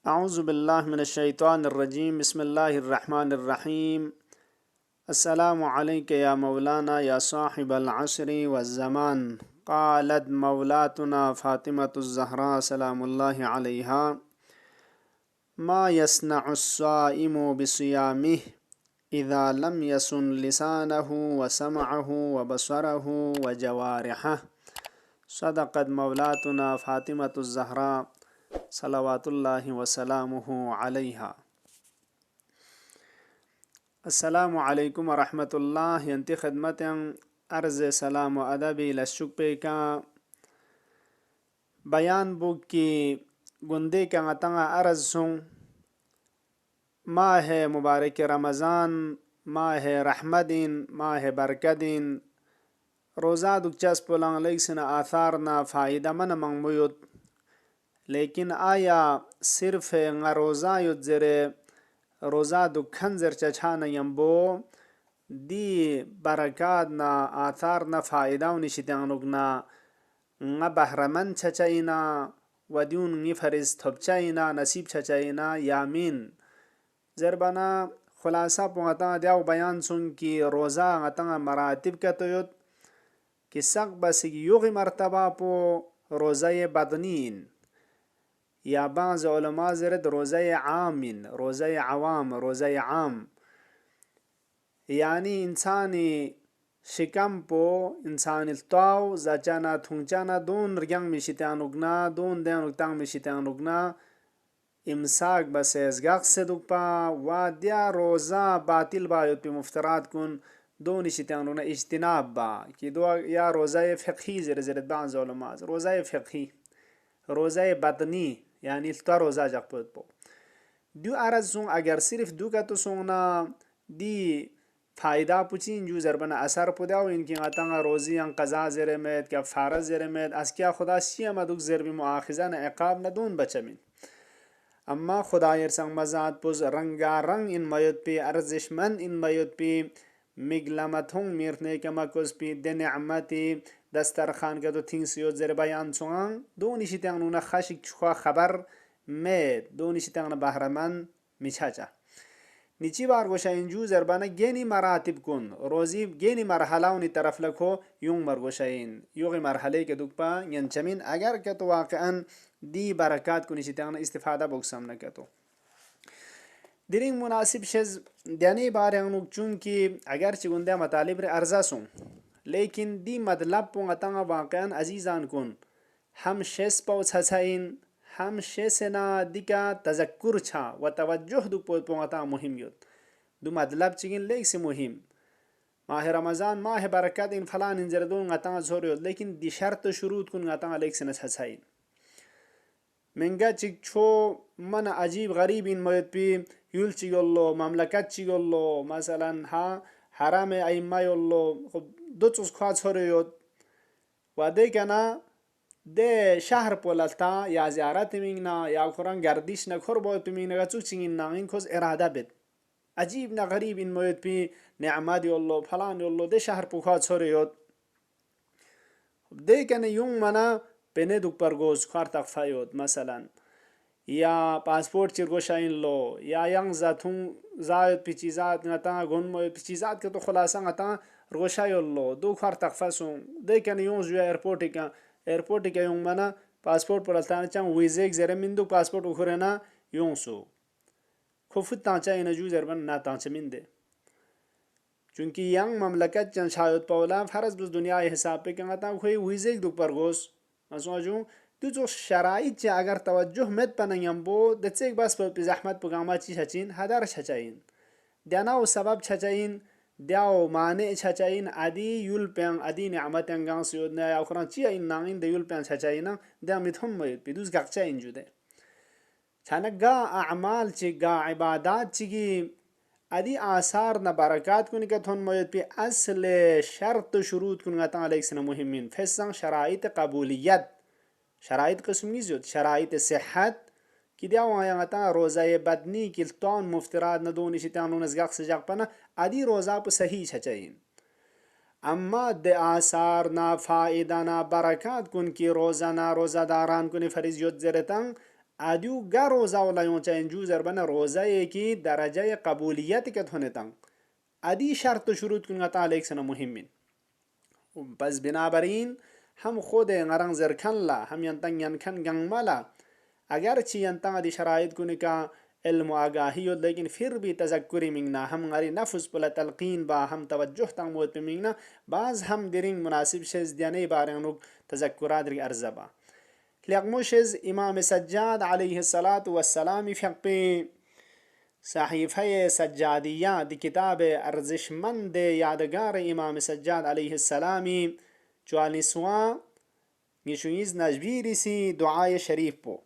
अऊज़ु बिल्लाहि मिनश्शैतानिर्रजीम बिस्मिल्लाहिर्रहमानिर्रहीम। अस्सलामु अलैका या मौलाना या साहिबल अस्री वज़्ज़मान। क़ालत मौलातुना फ़ातिमतुज़ ज़हरा सलामुल्लाहि अलैहा मा यस्नउस्साइमु बिसियामिहि इज़ा लम यസുन लिसानहु व समअहु व बसरहु व जवारिहह। सदक़त मौलातुना फ़ातिमतुज़ ज़हरा सलवातुल्लाहि वसलामुहु अलैहा। अस्सलामु अलैकुम वरहमतुल्लाह। यंती खिदमत अर्ज़ सलाम व अदबी लशुक का बयान बुक की गुंदे का तंगा अर्ज़ सुं माह मुबारक रमज़ान माह रहमदिन माह बरकदिन रोज़ा दुचस पुलंग लेक्सन आथार ना फ़ायदा मन मंगमुयुत। लेकिन आया सिर्फ nga रोज़ा युज़रे रोज़ा दुखन जर चछान यम्बो दी बरकात ना आथार ना फ़ायदा निशितंगनुगना nga बहरमन चचाइना वद्यून ngi फरिज थोपचाइना नसीब चचाइना यामीन जरबना खुलासा पुंगता द्याव बयान सुन की रोज़ा ngता मरातिब कतयुत कि सक बस युग मर्तबा पो रोज़ा बदनीन या बाज़ उलमा ज़रद रोज़ा आमिन रोज़ा अवाम रोज़ा आम यानी इंसानी शिकम पो इंसान ताव जचाना थुंचाना दोन रियांग मिशितानुगना दोन देन उक्तांग मिशितानुगना इमसाक बसेज़गाक से दुपा वाद्या रोज़ा बातिल बायुत पे मुफ्तरात कुन दो निशितानुगना इज्तिनाब बा कि दो या रोज़ा फ़िक़ही ज़रद बाज़ उलमा रोज़ा फ़िक़ही रोज़ा बदनी यानी तो रोज़ा जगपत पो दो अरज़ सुं अगर सिर्फ दो का तो सुंगना दी फ़ायदा पुचिन जो ज़रबना असर पुदाव इनकी गतंगा रोज़ी अं कज़ा ज़रमेत क्या फ़ारज़ ज़रमेत अस्किया खुदा सिया मदुक ज़रबी मुआखिज़ा न इक़ाब न दून बचमिन अम्मा खुदायर संग मज़ात पुज़ रंगा रंग इन मयुत पे अर्ज़िशमन इन मयुत पे मिगलमथुंग मिरने के मकुस पे दिन अम्मती दस्तर खान के तो थिंग्स यो ज़र बयान सुंग दो निशितांग नुना खाशिक छुआ खबर में दो निशितांग न बहरमन मिछाचा नीची बार गोशाइन जू ज़रबाना गेनी मरातिब कुन रोज़ी गेनी मरहलाउनी तरफ लखो यूं मरगोशाइन योगी मरहले के दुखपा यंचमिन अगर के तो वाक़अन दी बरकात को निशितांग इस्तिफादा बुक्सम न के तो दिरिंग मुनासिब शेज दयानी बार यंग चूंकि अगर चिगुंदे मतालिब रे अर्जा सुं लेकिन दी मतलब पुंगतंग वाक़अन अजीज़ान कुन हम शेस पौ छछाइन हम शेसना दिका तजक्कुर छा व तवज्जुह दु पुंगता मुहिम युत दु मतलब चिगिन लेक से मुहिम माह रमज़ान माह बरकत इन फलान इन जरदून गता जोर युत लेकिन दी शर्त शुरूत कुन गता लेक से न छछाइन मेंगा चिक छो मन अजीब गरीब इन मयत पी युल चिगल्लो ममलकत चिगल्लो मसलन हा हराम अइम्मा योल्लो दो चुस ख्वा छोरे युत वादे कना दे शहर पोलता या ज़ियारत मिंगना या खुरंग गर्दिश न खुर बोत पिमिंगना चुक चिंगिन नांगिन खोज इरादा बेद अजीब न गरीब इन मयत पी नेअमाद योल्लो फलान योल्लो दे शहर पुखा छोरे युत दे कने युंग मना पेने दुक पर गोस खार तक फायोत मसलन या पासपोर्ट चिरगोशाइन लो या यंग जाथुं जायत पिचिजात ngata gon mo पिचिजात के तो खुलासा ngata रोशा योल्लो दो खार तक फसुं दे कने युंग जुया एयरपोर्ट के युंग मना पासपोर्ट पड़तान चांग वीज़े जरे मिंदु पासपोर्ट उखरेना युंग सो खुफुत तांचा इन जू जरबन ना तांचा मिंदे चूंकि यंग ममलकत चन शायद पौला फरज बस दुनिया हिसाब पे कहता कोई वीज़े दुक पर गोस मसोजू तो जो शराइत चे अगर तवज्जुह met panayambo दचेक बस पे जहमत पुगामा ची छचिन हदर छचाइन द्याना सबब छचाइन द्याओ माने छचाइन आदि युल पेंग आदि निअमत अंगांग सियोदना या खुरान ची इन नांगिन दे युल पेंग छचाइना द्या मिथुम मयत पिदुस गक्चा इन जुदे छानगा अमाल ची गा इबादत चिगी आदि आसार न बरकात कुन के थोन मयत पे असले शर्त शुरूत कुन गता अलैक्सन मुहिमिन फैसंग शराइत कबूलियत शराइत कस्मी जुद शराइत सेहत कि द्या वहाँ गता रोज़ा बदनी किल्तौन मुफ्तराद न दोनी शितानु नज़गक से जगपना आदि रोज़ा पे सही छचाइन अम्मा दे आसार ना फ़ायदा ना बरकात कुन की रोज़ा ना रोज़ादारान कुन फरिज युत जरतंग आदियो गा रोज़ा वाला यूँ चाहिए जू ज़रबना रोज़ा ये की दरजा कबूलियत के होने तंग आदि शर्त शुरूत कुन तालेक सना मुहिमिन बस बिनाबरीन हम खुद ngaraŋ zerkan la हम यंतंग यनखन गंगमला अगर ची यंतंग आदि शराइत कुन का इल्म आगाही लेकिन फिर भी तजक्कुरी मिंगना हम गरी नफ्स पला तलकीन बा हम तवज्जुह तंग मोद पे मिंगना बाज हम दिरिंग मुनासिब शेज दियाने बारे नुक तजक्कुरात रि अर्जबा लियगमुशेज इमाम सज्जाद अलैहि सलातु वस्सलाम फिaqpe صحیفه سجادیه دی کتاب ارزشمند یادگار امام سجاد علیه السلامی چوالیسواں نشویز نجبیری سی دعای شریف پو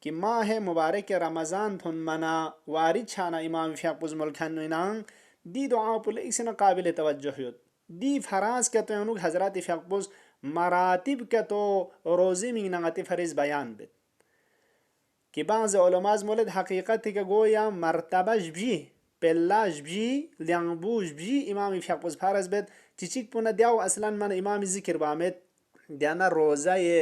कि माह मुबारक रमज़ान थुन मना वारिद छाना इमाम फ़ियाक़ुज़ मुल्कन नंग दी दुआ पुल इसन काबिल तवज्जो हुत दी फराज के तो अनुग हज़रत फ़ियाक़ुज़ मरातिब के तो रोज़ी मिंग नंगति फरिज़ बयान बित कि बाज़ उलमाज़ मोलद हकीकत के गोया मर्तबज भी पेल्लाज भी ल्यांबूज भी इमाम फ़ियाक़ुज़ फरज़ बित चिचिक पुना दियाव असलन मन इमाम ज़िक्र बामित दियाना रोज़ा ये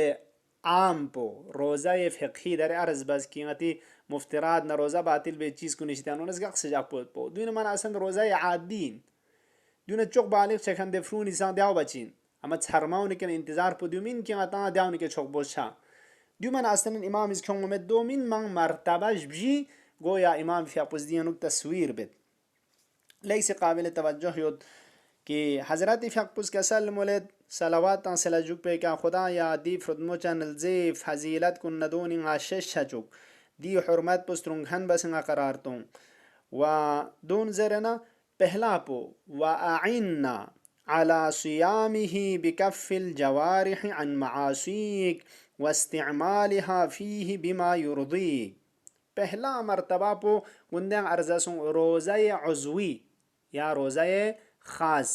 आम पो रोज़ा ये फ़िक़ही दर अर्ज़ बस कीमती मुफ्तराद न रोज़ा बातिल बे चीज़ को निश्तान उनस गक से जाक पो दून मन असन रोज़ा ये आदीन दून चौक बालिक चखन दे फ्रून इंसान दियाव बचिन अमा छरमाउ निकन इंतज़ार पो दूमिन की आता दियाव निके चौक बोछा दू मन असन इमाम इस खोंग में दो मिन मंग मर्तबज भी गोया इमाम फ़ियाक़ुज़ दियानुक तस्वीर बित लैसे काबिल तवज्जो युद कि हज़रत फ़ियाक़ुज़ के सल मोलद सलावात सलाजुक पे का खुदा या दी फ्रुदमोचन ज़े फजीलत कुन नदोनी आशिश छचुक दी हुरमत पुस्तरुंघन बसंगा करार तुम व दोन ज़रना पहला पो व आइन्ना अला सियामिही बिकफ़िल जवारिह अन मआसीक व इस्तिमालिहा फ़ीही बिमा युरदीक पहला मरतबा पो गुंदे अर्ज़सुं रोज़ा उज़वी या रोज़ा ख़ास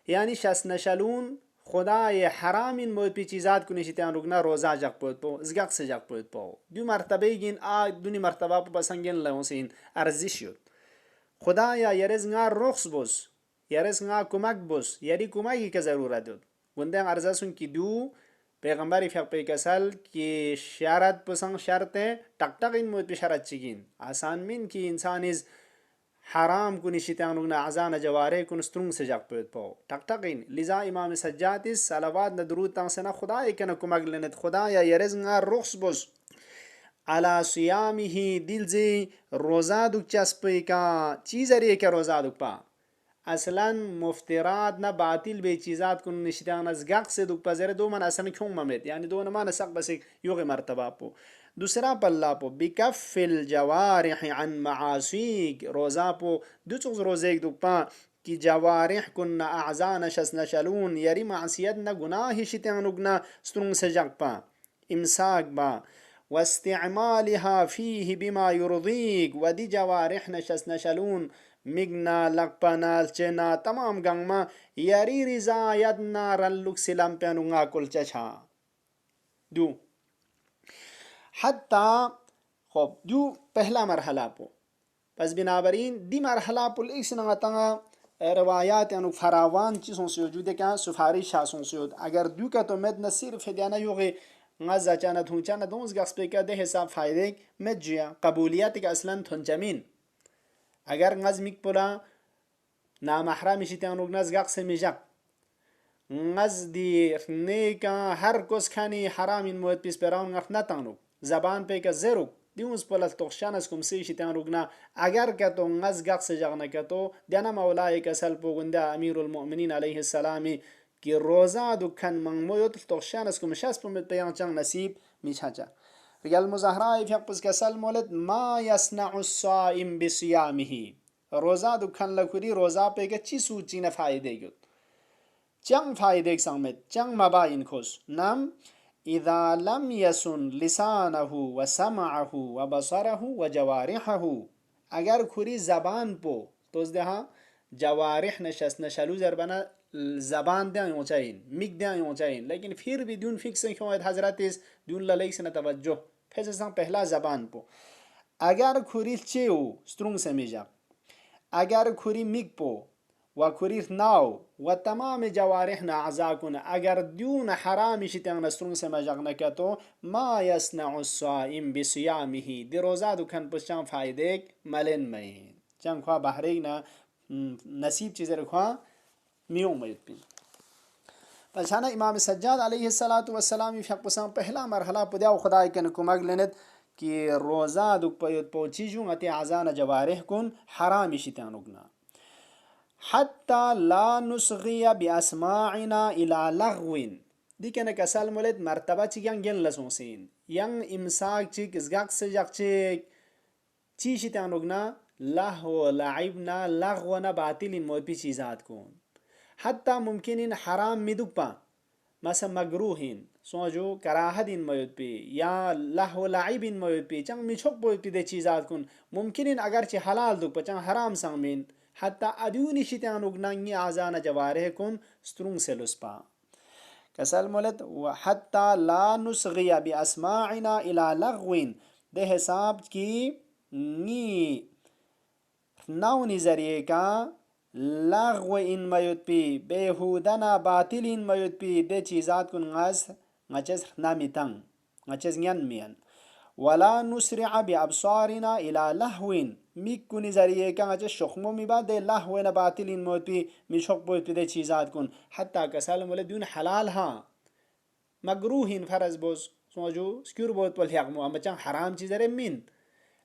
यानी शस नशलून खुदा ये हराम इन मोद पी चीज़ात को निशित्यान रुकना रोज़ा जग पोत पो ज़गक से जग पोत पो दू मरतबे गिन आ दुनी मरतबा पो बसंगिन लवसिन अर्जिश युत खुदा या यरज़ nga रुख्स बोस यरज़ nga कुमक बोस यरी कुमकी के ज़रूरत युत गुंदे अर्जसुन की दू पैगंबर फ़ियाक़ पे कसल कि शरत पसंग शर्त टक टक इन मोद पे शरत चिगिन आसान मिन की इंसान इज़ हराम को निशितान रुगना अजान जवारे कुन स्ट्रुंग से जग पेत पो टक टक इन लिजा इमाम सज्जाद इस सलावात न दरूद तां सना खुदा एकन कुमग लेनत खुदा या यरज़ nga रुख्स बोस अला सियामिही दिल जे रोज़ा दुक चस्पे का चीज़ अरे के रोज़ा दुक पा असलन मुफ्तरात न बातिल बे चीज़ात कुन निशितान ज़गक से दुक पजरे दो मन असन क्यों ममेत यानी दो नमा नसक बस योगे मरतबा पो दूसरा पल्ला पो बिकफ़िल जवारिह अन मआसीक रोज़ा पो दो चुज़ रोज़े एक दुक पा कि जवारिह कुन अज़ान शस नशलून यरी मासियत न गुनाह शितान उगना स्ट्रुंग से जग पा इमसाक बा वस्तिमालिहा फ़ीही बिमा युरदीक वदी जवारिह नशस नशलून मिगना लकपना चेना तमाम गंगमा यरी रिजायत ना रल्लुक सिलम पेनुंगा कुल चछा दू हत्ता खब दू पहला मरहला पो बस बिनाबरीन दी मरहला पुल इसन तंगा रवायात यानु फरावान चीज़ों से जो देखा सुफारिश शासों से अगर दू का तो मैं न सिर्फ दियाना योगे ngazza chana thunchana dons gaspe ka de hesab फायदे में जिया कबूलियत का असलन थुंचमीन अगर ngaz mik pula na mahram shitan ugnaz gaq se mijak ngaz di ne ka har kos khani haram in moed pis peran ngaf natanu zaban pe ka zero dius pula tokshanas kum se shitan ugna agar ka to ngaz gaq se jagna ka to diana maulai ka sal pugunda amirul mu'minin alayhi salami कि रोज़ा दुखन मंगमोयो तोशानस को मशास पर पेयां चंग नसीब मिछाचा real मुजाहरा इफियपुस के सल मोलद मा यसनाउ साइम बिसियामिही रोज़ा दुखन लखुरी रोज़ा पे के ची सूची न फायदे गुत चंग फायदे संगमेत चंग मबाइन खोस नाम इदा लम यसुन लिसानहु व समअहु व बसरहु व जवारिहहु अगर खुरी जबान पो तोस देहा जवारिह नशस नशलू जरबना जबान दे ऊंचाइन मिक दे ऊंचाइन लेकिन फिर भी दून फिक्स क्यों है हजरत इस दून ललेक से न तवज्जो फिर से पहला जबान पो अगर खुरी चेऊ स्ट्रुंग से मिजा अगर खुरी मिक पो و كوريثناو وتمام جوارحنا أعزاكنا أجر دون حرام شتان نسترون سما جغنكتو ما يصنع الصائم بصيامه دي روزادو كان بشان فايدك ملن مين جان خوا بحرينا نصيب چیز رخوا میوم ميتبين پشانا امام سجاد علیہ الصلوۃ والسلام فق پسان پہلا مرحلہ پدیاو خدای کن کمگ لنت کہ روزہ دک پیوت پوچیجو اتی اذان جوارح کن حرام شتانوگنا حتى لا نصغي بأسماعنا إلى لغو دي كان كسال مولد مرتبة چيكان جن لسونسين ين امساك چيك ازغاق سجاق چيك چيشي تانوغنا لهو لعبنا لغونا باطلين موت بي چيزات كون حتى ممكنين حرام مدوك با مثلا مگروهين سوجو کراهدین موت بي یا لهو لعبين موت بي چنگ میچوک بوت بي دي چيزات كون ممكنين اگر چي حلال دوك با چنگ حرام سامين حتى أدوني شتان وغناني أعزان جواره كن سترون سلسبا كسال مولد وحتى لا نصغي بأسماعنا إلى لغو ده حساب کی نی ناونی ذریعے کا لغو ان میوت پی بےہودنا باطل ان میوت پی ده چیزات کن غچز نامیتن غچز نین مین ولا نسرع بأبصارنا إلى لهو میکنی ذریعے کا غچز شخمو می بعد ده لهو باطل ان میوت پی می شخ بوت پی ده چیزات کن حتی کسال مولدون حلال ها مگروهین فرض بوز سوجو سکور بوت پل یغمو اما چان حرام چیز ره من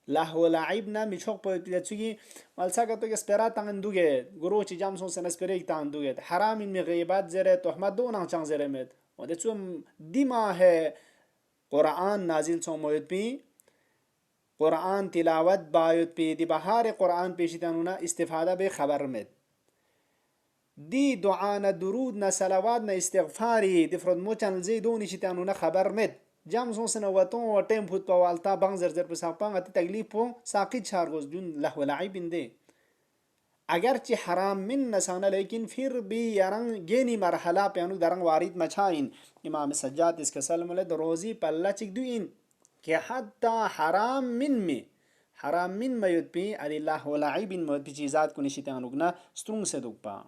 لهو لعبنا می شخ بوت پی ده چگی والسا که تو اسپرا تان دوگه گروه چی جام سون سن اسپری تان دوگه حرام می غیبت زره تهمت دو چان زره مد و ده چون دیما ہے قرآن نازل سو موت پی قرآن تلاوت بايت بي دي بهار قرآن پیشتانونا استفاده به خبر مد دي دعانا درودنا صلواتنا استغفاري دي فرد موچن زيدوني شتانونا خبر مد جام سون سنه وطن و ټیم فوت په والتا بنګ زر زر په ساپان اته تکلیف په ساقي چارغوز جون له لعب دي اگر چی حرام من نسانا لیکن پھر بھی یارن گینی مرحلہ پیانو درنگ وارد مچائن امام سجاد اس کا سلم لد روزی پلا چک دوین کہ حتی حرام من میود پی ادی اللہ ولعیبین میود پی چیزات کو نشیتانوگنا سترونگ سے دوگ پا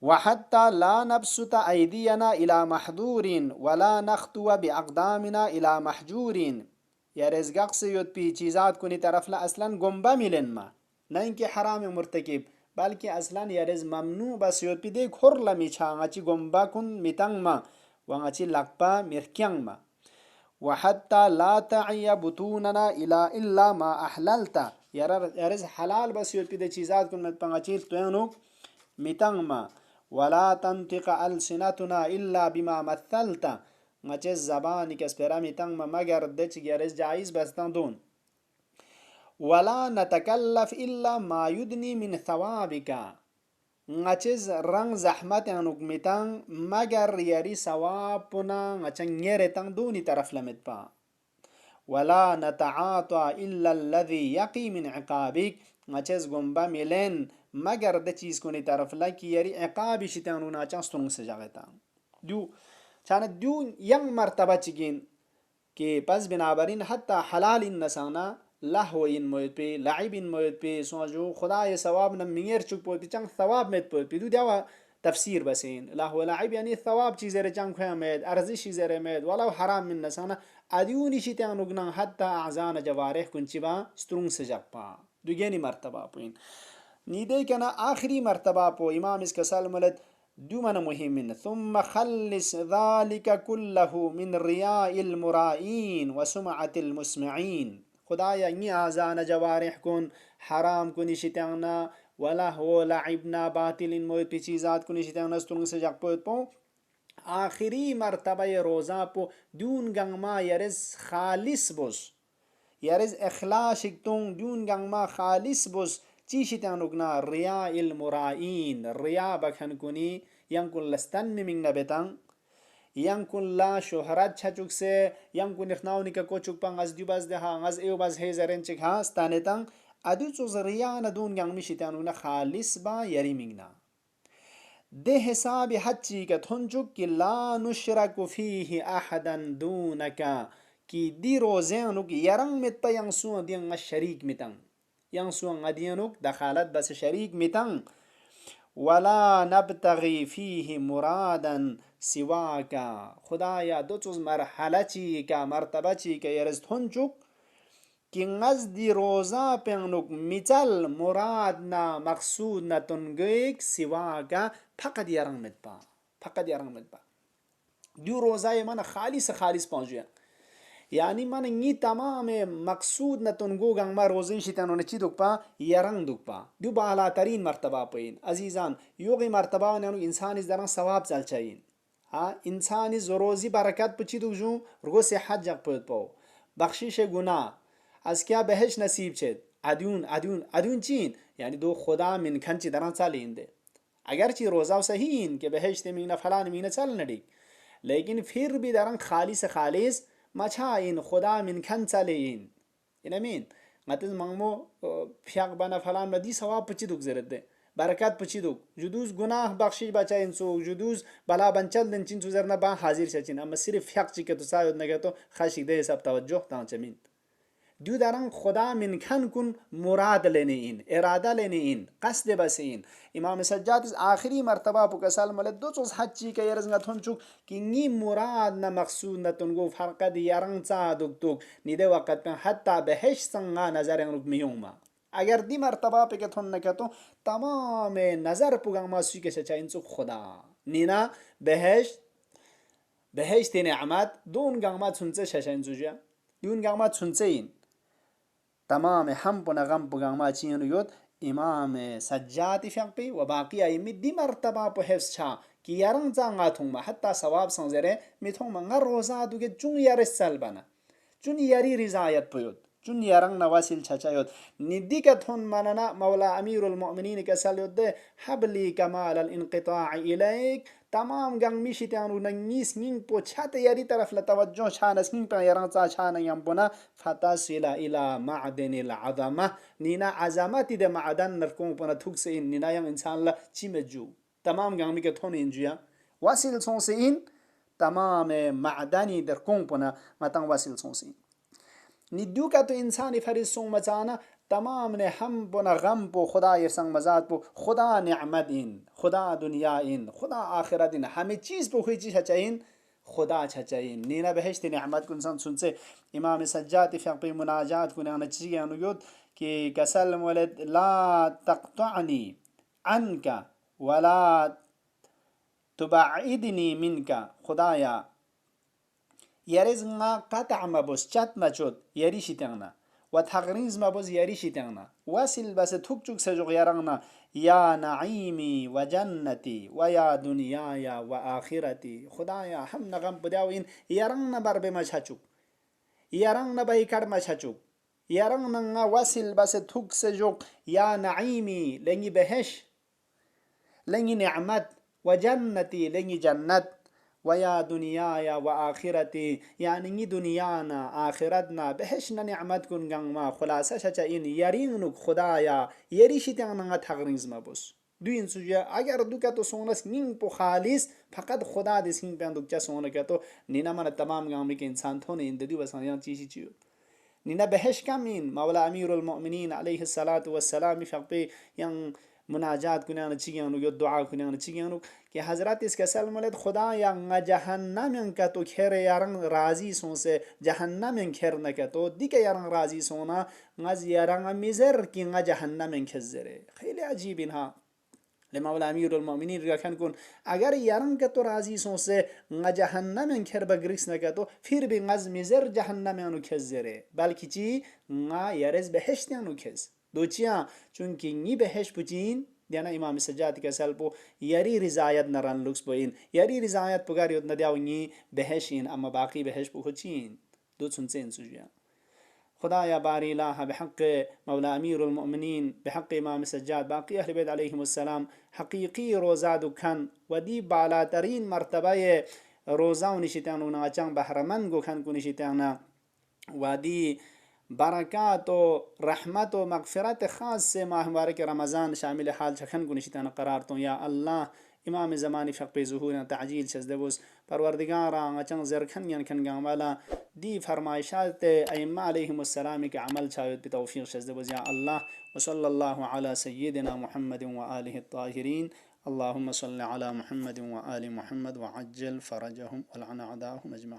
وحتى لا نبسط أيدينا إلى محظور ولا نخطو بأقدامنا إلى محجور یا رزقاق سے یود پی چیزات کنی طرف لا اصلا گمبا ملن ما نہ ان کے حرام مرتکب بلکہ اصلا یا رز ممنوع بس یود پی دے کھر لمی چھا چی گمبا کن میتنگ ما وانچی لقپا مرکیانگ ما وحتى لا تعي بطوننا إلا ما أحللت یا رز حلال بس یود پی دے چیزات کن مت پانچیل توینو میتنگ ما ولا تنطق ألسنتنا إلا بما مثلت ngachis zabani ke sperami tang ma magar dech geres jaiz bastan don ولا نتكلف إلا ما يدني من ثوابك ngachis rang zahmat anuk mitang magar yari sawapuna ngachang nyere tang doni taraf lamit pa ولا نتعاطى إلا الذي يقي من عقابك ngachis gomba milen magar de cheez koni taraf la ki yari عقاب shitanu na chang strong se jageta du چانه دون ين مرتبه چگین که پس بنابراین حتی حلال این نسانا لهو این موید پی لعب این موید پی سوجو خدای ثواب نمیر چک پوید پی چنگ ثواب مید پوید پی دو دیوا تفسیر بسین لهو لعب یعنی ثواب چیزی را چنگ خواه مید ارزش چیزی را مید ولو حرام من نسانا ادیونی شی تیان نگنان حتی اعزان جوارح کنچی با سترونگ سجاق پا دو گینی مرتبه پوین نیده کنا آخری مرتبه پو امام اس کسال ملد دومنا مهم ثم خلص ذلك كله من رياء المرائين وسمعة المسمعين خدايا ني آزان جوارح كن حرام كن شتانا ولا هو لعبنا باطل موت پی چیزات کن شتانا سترنگ سے جاک پوت پو آخری مرتبه روزا پو دون گنگ ما یرز خالص بوس یرز اخلاص اکتون دون گنگ ما خالص بوس چی شتانوگنا رياء المرائين رياء بخن کنی ينكن لستن من نبتان ينكن لا شهرت چچوک سے ينكن اخناونی کا کوچوک پان از دیو باز ده از ایو باز هزرن چک ها ستانتان ادو چوز رياء ندون گنگ می شتانوگنا خالص با یری مگنا ده حساب حچی کا تھنچوک کی لا نشرک فیه احدا دونک کی دی روزانو کی یرنگ مت پا ینسو دین شریک متن yang suang adianuk dakhalat bas sharik mitang वला नबतगी फीह मुरादन सिवाका। खुदाया दो चुज मरहला ची का मर्तबा ची का यरज थुनचुक कि दी रोजा पेंगनुक मिचल मुराद ना मकसूद ना तुनगेक सिवा का फकत यरंग मितपा, फकत यरंग मितपा। दो रोजा ये मन खालिस खालिस पहुंच यानी मन नी तमाम मकसूद न तुनगो गंगमा रोजिन शितानो न ची दुकपा यरंग दुकपा दो बाला तरीन मर्तबा पइन अजीजान योगी मर्तबा ने इंसान इस दरंग सवाब चल चाहिए हाँ इंसान इस रोजी बरकत पची दुजू रुगो से हज जग पद पाओ बख्शिश गुना आज क्या बहश नसीब छेद अद्यून अद्यून अद्यून चीन यानी दो खुदा मिन खन ची दरंग चालीन दे अगर ची रोजा सही इन के बहश ते मीना फलान मीना चल नडी लेकिन फिर भी दरंग खालिस खालिस मछा इन खुदा मिन खन चले इन मीन मतज मंगमो फ्याक बना फलान मदी सवाब पची दुक जरत दे बरकत पची दुक जुदूस गुनाह बख्शिश बचा इंसो जुदूस बला बंचल दिन चिन सुजरना बा हाजिर छचिन अम्मा सिर्फ फ्याक चिके तो सायद नगे तो खाशिक दे सब तवज्जो ता चमीन दो दरंग खुदा मिन खन कुन मुराद लेने इन इरादा लेने इन कस्द बस इन इमाम सज्जाद आखिरी मर्तबा पुकसल मले दो चोज हच्ची के यरज न थुन चुक कि नी मुराद न मकसूद न तुनगो फरकद यरंग चा दुक दुक निदे वक़्त पे हत्ता बहश संगा नजर रुक मियुमा अगर दी मर्तबा पे के थुन न के तो तमाम नजर पुगंग मा सुई के सचा इन चुक खुदा नीना बहश बहश ते नेमत दोन गंगमा सुनसे शशन जुजा दून गंगमा सुनसे इन तमाम हम पुना गम पुगंग मा चीन योद इमाम सज्जाती फक्पी व बाकी आइमी दी मर्तबा पो हेफ्स छा कि यरंग जांगा थुंग हत्ता सवाब संजरे मिथों मंगा रोजा दुगे चुंग यरस सल बना चुन यरी रिजायत पयोद चुन यरंग नवासिल छचायोद निदी का थुन मनना मौला अमीरुल मोमिनीन का सलयोद हबली कमाल अल इनक़िता इलैक तमाम गंग मिशितानु नंगीस निंग पो छत यारी तरफ ल तवज्जो छान स्निंग पे यरंग चा छान यम पुना फतासिला इला मादनिल अज़मा नीना अज़मती दे मादन नरकों पुना थुक से इन नीना यम इंसान ला चिमेजू तमाम गंग के थोन इंजुया वासिल सों से इन तमाम मादनी दरकों पुना मतंग वासिल सों से निद्दू का तो इंसान फरिस सों मचाना तमाम ने हम पुना गम पो खुदा ये संग मजाद पो खुदा नेमत इन खुदा दुनिया इन खुदा आखिरत इन हमें चीज़ पो कोई चीज़ इन खुदा इन नीना बहश्त नेमत कुन सन सुन से इमाम सज्जाती फ़क़ी मुनाजात कुन आना चीज़ अनुयुद कि कसल मुलद ला तक़तअनी अनका वला तुबइदनी मिनका खुदाया यरिज nga qata mabus chat machot yari shitangna wa taghriz mabus yari shitangna wasil bas thukchuk se jog yarangna ya naimi wa jannati wa ya dunyaya wa akhirati khudaya ham nagam budawin yarangna barbe machachuk yarangna bai kar machachuk yarangna nga wasil bas thuk se jog ya naimi lengi behesh lengi ni'mat wa jannati lengi jannat ويا دنيايا وآخرتي يعني ني دنيانا آخرتنا بهشنا نعمتكن غنما خلاصة شچا إن يرينك خدايا يريشتنا تغريز ما بس دو إن سوجا أگر دو كتو Sons نين پو خالص فقط خدا دي سين پيان دوك چا سونا كتو نينا من تمام غامي के इंसान थोने इन ददु बस यहाँ चीज़ चीज़ نينا بهش كمين مولا أمير المؤمنين عليه الصلاة والسلام فقبي ين मुनाजात कुन्यान चिगियानु यो दुआ कुन्यान चिगियानु कि हजरत इस कसल मलद खुदा या जहन्नम का तो खेर यारंग राजी सो से जहन्नम खेर न के तो दिके यारंग राजी सोना ngaz yarang मिजर कि जहन्नम खजरे खैले अजीब इनहा ले मौला अमीरुल मोमिनीन रखन कुन अगर यारंग का तो राजी सो से जहन्नम खेर बग्रिस न के तो फिर भी ngaz मिजर जहन्नम अनु खजरे बल्कि ची यारज बहश्त अनु खज दोचिया चूंकि नी बहश पुचीन दियाना इमाम सज्जाद के सल्पो यरी रिजायत नरन लुक्स बोइन यरी रिजायत पुगार योद नदियावनी बहशिन अम्मा बाकी बहश पुखचिन दो सुनसेन सुजिया खुदा या बारी लाह बहक मौला अमीरुल मोमिनीन बहक इमाम सज्जाद बाकी अहल बैत अलैहिमुस्सलाम हकीकी रोज़ा दुखन वदी बाला तरीन मर्तबा रोज़ा निशितानु नाचंग बहरमन गोखन को निशिताना वादी बरक़ात व रहमत व मग़फ़िरत ख़ास से माह मुबारक रमज़ान शामिल हाल छखन को निशिताना करार तो या अल्लाह इमाम ज़मानी फ़क़ ज़ुहूर ताजील शज़दबुस परवरदिगारा अचंग ज़रखन यनखन गांवाला दी फरमाइशात अइम्मा अलैहिमुस्सलाम के अमल छायत बितौफ़ीक़ शज़दबुस या अल्लाह व सल्लल्लाहु अला सय्यिदिना मुहम्मद व आलिहि त्ताहिरीन अल्लाहुम्मा सल्लि अला मुहम्मद व आलि मुहम्मद व अज्जिल फरजहुम व लअन अअदाहुम अजमईन।